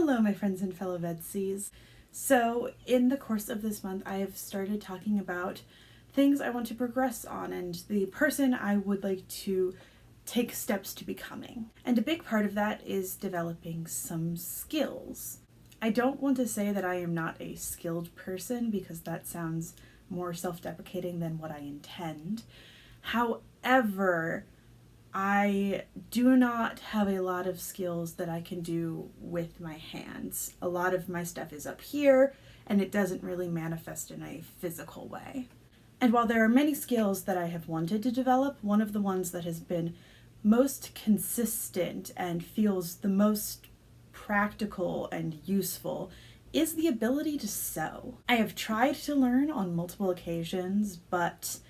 Hello, my friends and fellow VEDSies. So, in the course of this month, I have started talking about things I want to progress on and the person I would like to take steps to becoming. And a big part of that is developing some skills. I don't want to say that I am not a skilled person because that sounds more self-deprecating than what I intend. However, I do not have a lot of skills that I can do with my hands. A lot of my stuff is up here, and it doesn't really manifest in a physical way. And while there are many skills that I have wanted to develop, one of the ones that has been most consistent and feels the most practical and useful is the ability to sew. I have tried to learn on multiple occasions, but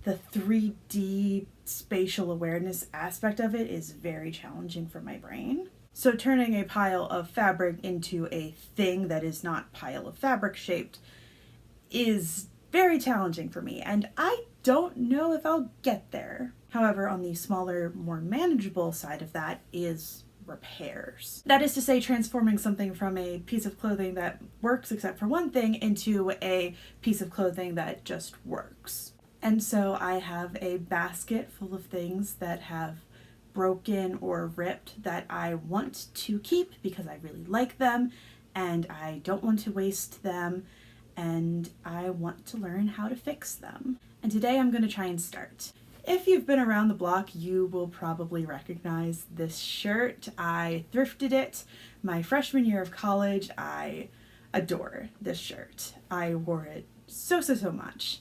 the 3D spatial awareness aspect of it is very challenging for my brain. So turning a pile of fabric into a thing that is not pile of fabric shaped is very challenging for me, and I don't know if I'll get there. However, on the smaller, more manageable side of that is repairs. That is to say, transforming something from a piece of clothing that works except for one thing into a piece of clothing that just works. And so I have a basket full of things that have broken or ripped that I want to keep because I really like them and I don't want to waste them and I want to learn how to fix them. And today I'm going to try and start. If you've been around the block, you will probably recognize this shirt. I thrifted it my freshman year of college. I adore this shirt. I wore it so much.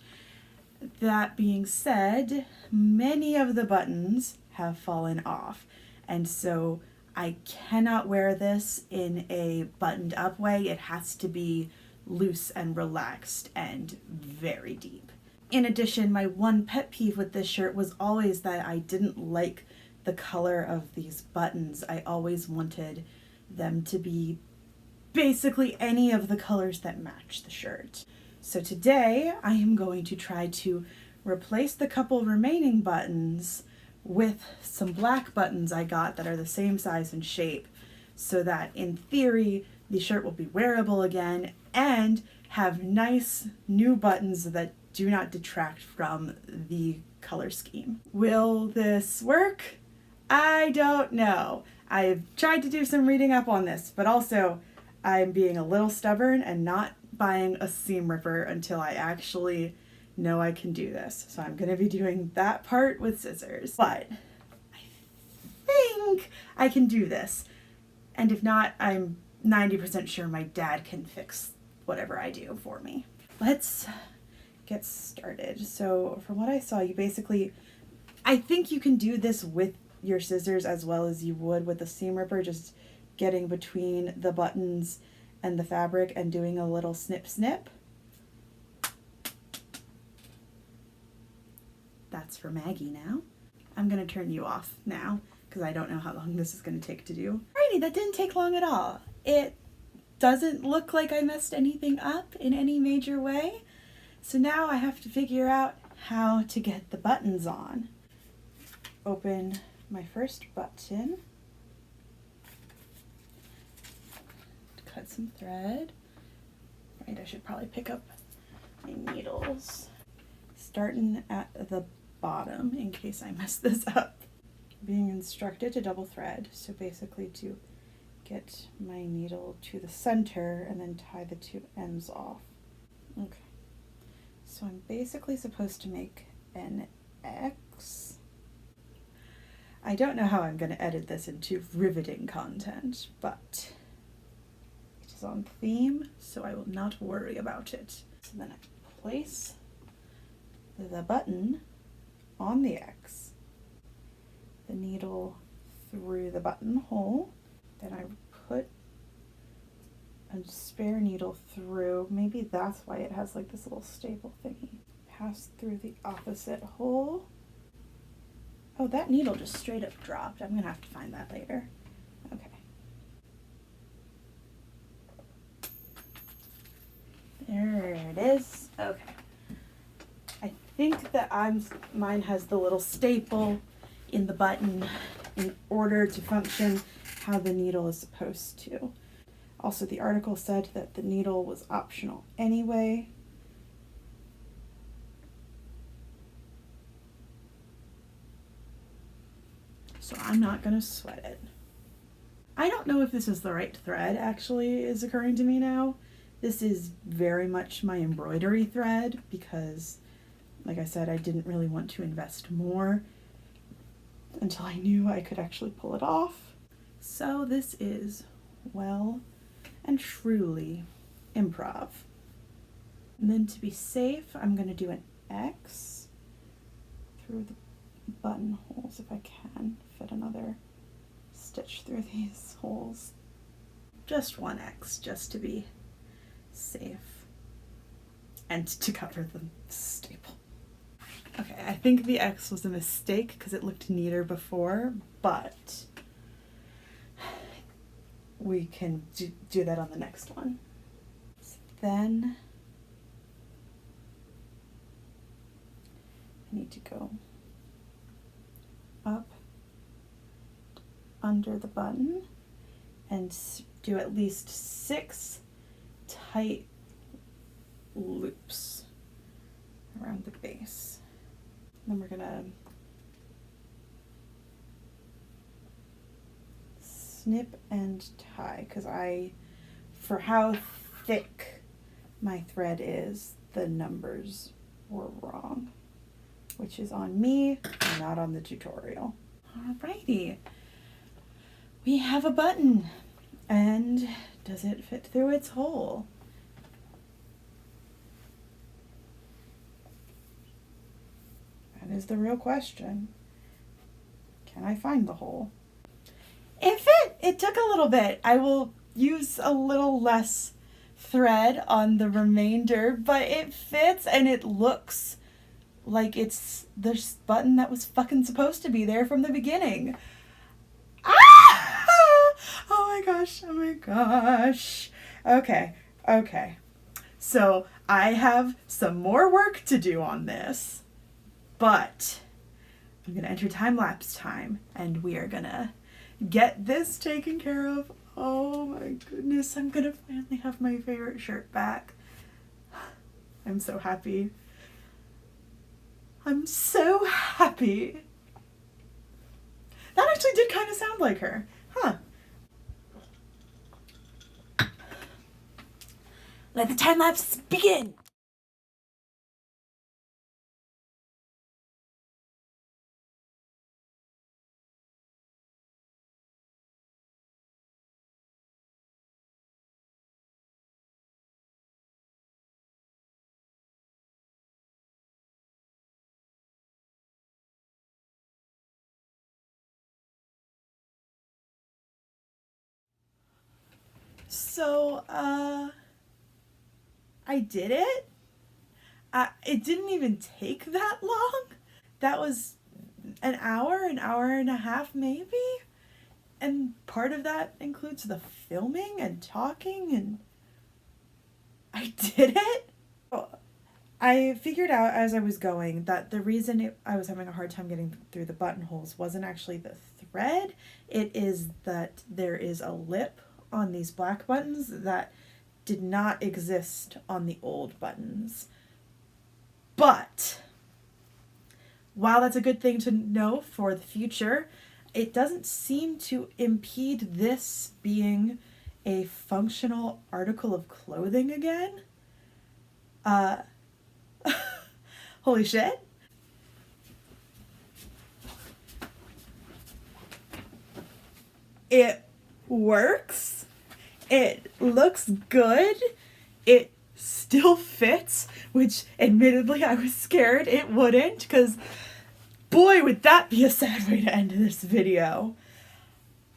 That being said, many of the buttons have fallen off, and so I cannot wear this in a buttoned up way. It has to be loose and relaxed and very deep. In addition, my one pet peeve with this shirt was always that I didn't like the color of these buttons. I always wanted them to be basically any of the colors that match the shirt. So today I am going to try to replace the couple remaining buttons with some black buttons I got that are the same size and shape, so that in theory the shirt will be wearable again and have nice new buttons that do not detract from the color scheme. Will this work? I don't know. I've tried to do some reading up on this, but also I'm being a little stubborn and not buying a seam ripper until I actually know I can do this. So I'm going to be doing that part with scissors. But I think I can do this. And if not, I'm 90% sure my dad can fix whatever I do for me. Let's get started. So from what I saw, I think you can do this with your scissors as well as you would with a seam ripper, just getting between the buttons and the fabric and doing a little snip snip. That's for Maggie now. I'm gonna turn you off now because I don't know how long this is gonna take to do. Alrighty, that didn't take long at all. It doesn't look like I messed anything up in any major way. So now I have to figure out how to get the buttons on. Open my first button. Cut some thread. Right, I should probably pick up my needles. Starting at the bottom in case I mess this up. Being instructed to double thread, so basically to get my needle to the center and then tie the two ends off. Okay, so I'm basically supposed to make an X. I don't know how I'm going to edit this into riveting content, but it is on theme, so I will not worry about it. So then I place the button on the X, the needle through the buttonhole, then I put a spare needle through, maybe that's why it has like this little staple thingy, pass through the opposite hole. Oh, that needle just straight up dropped. I'm gonna have to find that later. Okay. There it is. Okay. I think that mine has the little staple in the button in order to function how the needle is supposed to. Also, the article said that the needle was optional anyway. So I'm not gonna sweat it. I don't know if this is the right thread, actually, is occurring to me now. This is very much my embroidery thread because, like I said, I didn't really want to invest more until I knew I could actually pull it off. So this is well and truly improv. And then to be safe, I'm going to do an X through the buttonholes if I can fit another stitch through these holes. Just one X, just to be safe and to cover the staple. Okay, I think the X was a mistake because it looked neater before, but we can do that on the next one. So then I need to go up under the button and do at least 6 tight loops around the base. Then we're gonna snip and tie because for how thick my thread is, the numbers were wrong, which is on me, not on the tutorial. Alrighty, we have a button, and does it fit through its hole? That is the real question. Can I find the hole? It fit! It took a little bit. I will use a little less thread on the remainder, but it fits and it looks like it's the button that was fucking supposed to be there from the beginning. Ah! Oh my gosh, oh my gosh. Okay. So I have some more work to do on this, but I'm gonna enter time-lapse time and we are gonna get this taken care of. Oh my goodness, I'm gonna finally have my favorite shirt back. I'm so happy. I'm so happy. That actually did kind of sound like her, huh? Let the time lapse begin. So, I did it. It didn't even take that long. That was an hour and a half maybe. And part of that includes the filming and talking, and I did it. I figured out as I was going that the reason I was having a hard time getting through the buttonholes wasn't actually the thread. It is that there is a lip on these black buttons that did not exist on the old buttons. But while that's a good thing to know for the future, it doesn't seem to impede this being a functional article of clothing again. Holy shit. It works. It looks good. It still fits, which admittedly I was scared it wouldn't, because boy, would that be a sad way to end this video.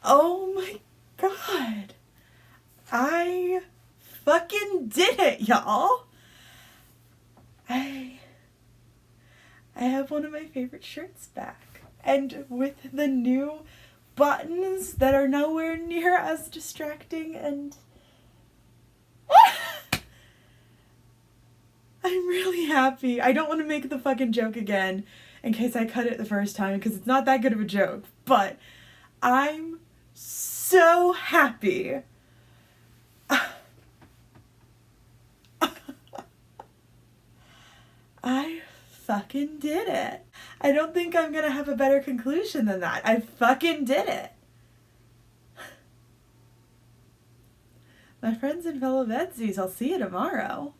Oh my god. I fucking did it, y'all. I have one of my favorite shirts back. And with the new buttons that are nowhere near as distracting, and I'm really happy. I don't want to make the fucking joke again in case I cut it the first time because it's not that good of a joke, but I'm so happy. fucking did it. I don't think I'm gonna have a better conclusion than that. I fucking did it. My friends and fellow VEDSies, I'll see you tomorrow.